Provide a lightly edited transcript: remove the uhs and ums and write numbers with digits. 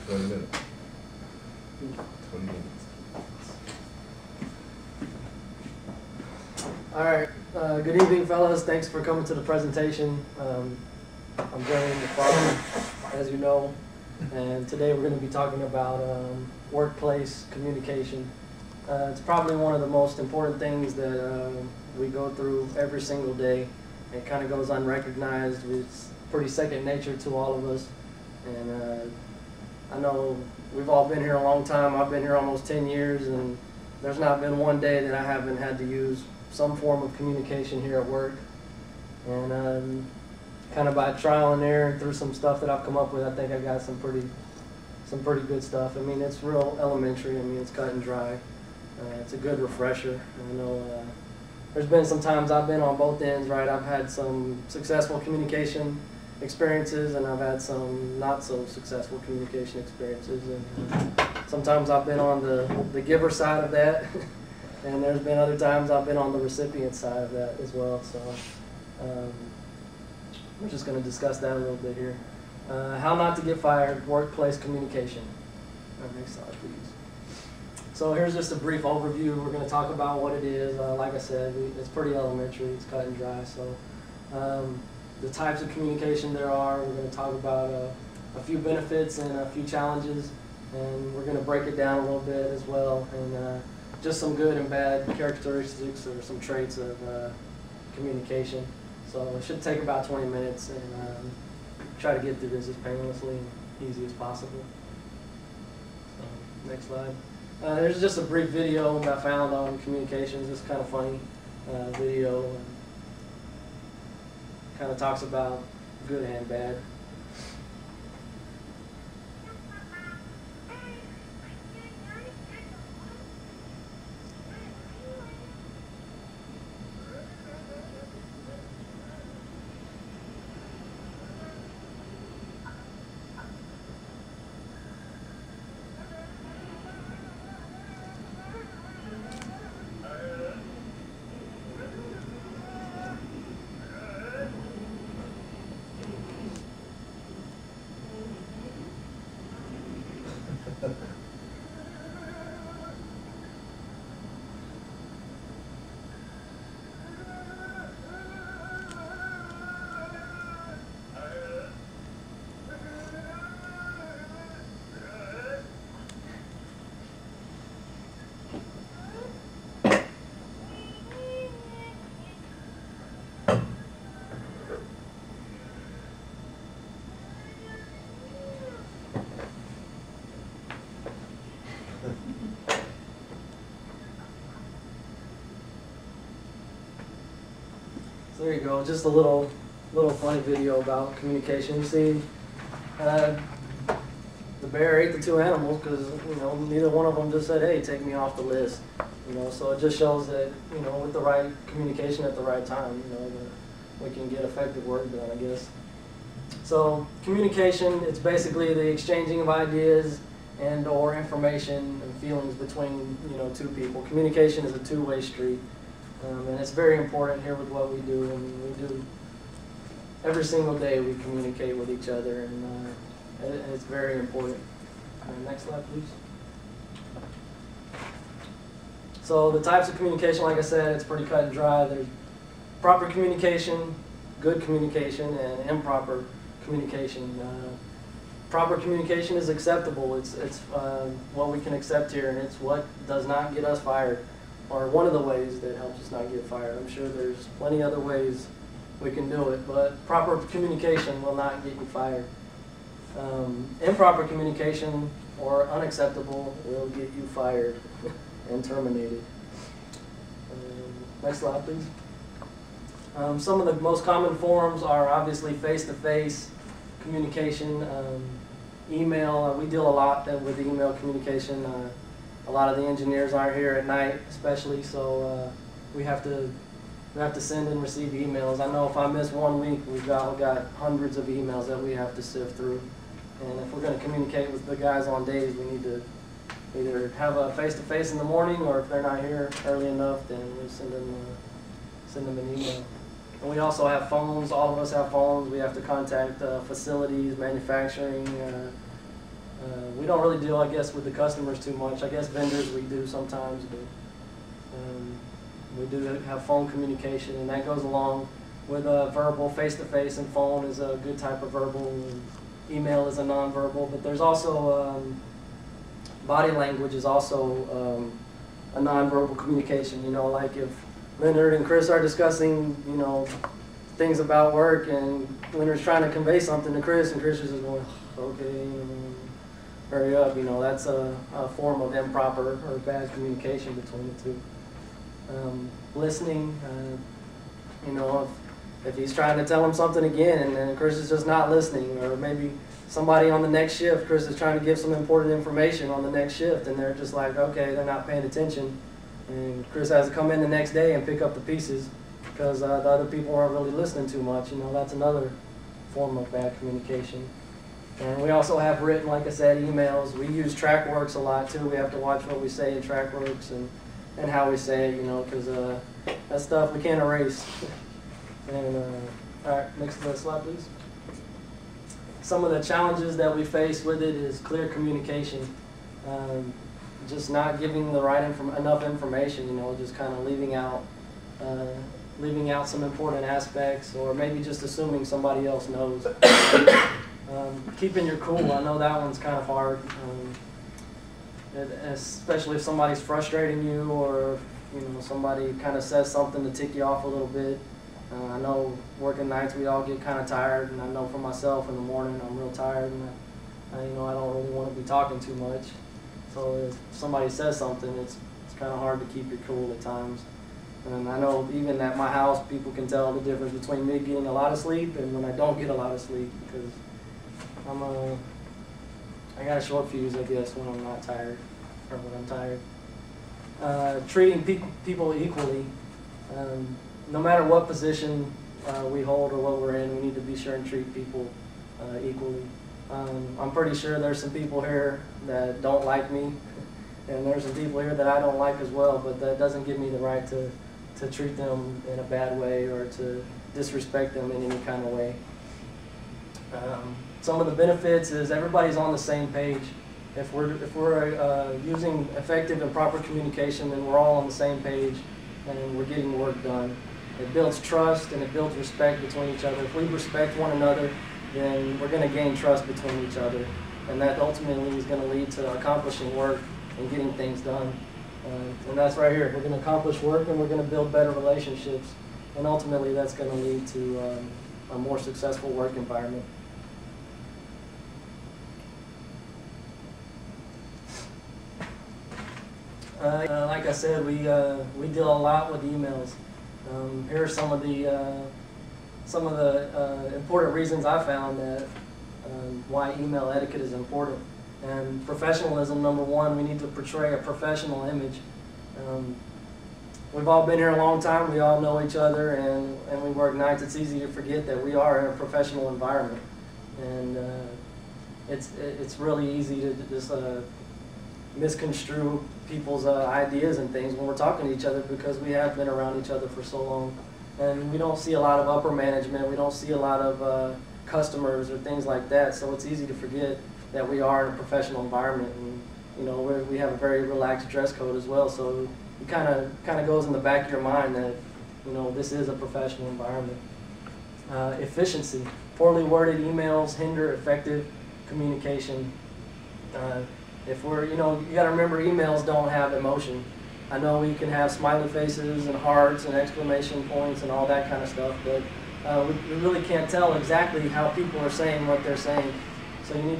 20 minutes. 20 minutes. All right. Good evening, fellas. Thanks for coming to the presentation. I'm Jeremy McFarland, as you know, and today we're going to be talking about workplace communication. It's probably one of the most important things that we go through every single day. It kind of goes unrecognized. It's pretty second nature to all of us. And I know we've all been here a long time. I've been here almost 10 years, and there's not been one day that I haven't had to use some form of communication here at work. And kind of by trial and error through some stuff that I've come up with, I think I got some pretty good stuff. I mean, it's real elementary. I mean, it's cut and dry. It's a good refresher. I know there's been some times I've been on both ends, right? I've had some successful communication experiences, and I've had some not so successful communication experiences. And sometimes I've been on the giver side of that, and there's been other times I've been on the recipient side of that as well. So we're just going to discuss that a little bit here. How not to get fired, workplace communication. Next slide, please. So here's just a brief overview. We're going to talk about what it is. Like I said, it's pretty elementary. It's cut and dry. So the types of communication there are. We're going to talk about a few benefits and a few challenges, and we're going to break it down a little bit as well, and just some good and bad characteristics or some traits of communication. So it should take about 20 minutes, and try to get through this as painlessly and easy as possible. So, next slide. There's just a brief video that I found on communications. It's kind of funny video. Kind of talks about good and bad. So there you go, just a little funny video about communication. You see, the bear ate the two animals because neither one of them just said, "Hey, take me off the list." So it just shows that with the right communication at the right time, we can get effective work done, I guess. So communication, it's basically the exchanging of ideas and or information and feelings between two people. Communication is a two-way street. And it's very important here with what we do. I mean, we do every single day. We communicate with each other, and it's very important. Next slide, please. So the types of communication, like I said, it's pretty cut and dry. There's proper communication, good communication, and improper communication. Proper communication is acceptable. It's what we can accept here, and it's what does not get us fired. Or one of the ways that helps us not get fired. I'm sure there's plenty other ways we can do it, but proper communication will not get you fired. Improper communication or unacceptable will get you fired and terminated. Next slide, please. Some of the most common forms are obviously face-to-face communication, email. We deal a lot with email communication. A lot of the engineers aren't here at night, especially, so we have to send and receive emails. I know if I miss 1 week, we've got hundreds of emails that we have to sift through. And if we're going to communicate with the guys on days, we need to either have a face-to-face in the morning, or if they're not here early enough, then we send them an email. And we also have phones. All of us have phones. We have to contact facilities, manufacturing, We don't really deal, I guess, with the customers too much. I guess vendors we do sometimes, but we do have phone communication, and that goes along with verbal. Face-to-face and phone is a good type of verbal, and email is a nonverbal. But there's also body language is also a nonverbal communication. You know, like if Leonard and Chris are discussing, you know, things about work, and Leonard's trying to convey something to Chris, and Chris is just going, okay, hurry up. You know, that's a form of improper or bad communication between the two. Listening, you know, if he's trying to tell him something again and then Chris is just not listening, or maybe somebody on the next shift, Chris is trying to give some important information on the next shift, and they're just like, okay, they're not paying attention, and Chris has to come in the next day and pick up the pieces because the other people aren't really listening too much. You know, that's another form of bad communication. And we also have written, like I said, emails. We use TrackWorks a lot too. We have to watch what we say in TrackWorks and how we say it, you know, because that stuff we can't erase. And all right, next slide, please. Some of the challenges that we face with it is clear communication, just not giving the right enough information. You know, just kind of leaving out some important aspects, or maybe just assuming somebody else knows. Keeping your cool. I know that one's kind of hard. Especially if somebody's frustrating you, or you know, somebody kind of says something to tick you off a little bit. I know working nights we all get kind of tired, and I know for myself in the morning I'm real tired, and you know, I don't really want to be talking too much. So if somebody says something, it's kind of hard to keep your cool at times. And I know even at my house, people can tell the difference between me getting a lot of sleep and when I don't get a lot of sleep, because I got a short fuse, I guess, when I'm not tired, or when I'm tired. Treating people equally. No matter what position we hold or what we're in, we need to be sure and treat people equally. I'm pretty sure there's some people here that don't like me, and there's some people here that I don't like as well, but that doesn't give me the right to treat them in a bad way or to disrespect them in any kind of way. Some of the benefits is everybody's on the same page. If we're using effective and proper communication, then we're all on the same page and we're getting work done. It builds trust and it builds respect between each other. If we respect one another, then we're going to gain trust between each other, and that ultimately is going to lead to accomplishing work and getting things done. And that's right here. We're going to accomplish work and we're going to build better relationships, and ultimately that's going to lead to a more successful work environment. Like I said, we deal a lot with emails. Here are some of the important reasons I found that why email etiquette is important. And professionalism, number one, we need to portray a professional image. We've all been here a long time. We all know each other, and we work nights. It's easy to forget that we are in a professional environment, and it's really easy to just misconstrue people's ideas and things when we're talking to each other, because we have been around each other for so long, and we don't see a lot of upper management, we don't see a lot of customers or things like that, so it's easy to forget that we are in a professional environment, and you know, we have a very relaxed dress code as well, so it kind of goes in the back of your mind that, you know, this is a professional environment. Efficiency. Poorly worded emails hinder effective communication. If we're, you know, you got to remember, emails don't have emotion. I know we can have smiley faces and hearts and exclamation points and all that kind of stuff, but we really can't tell exactly how people are saying what they're saying. So you need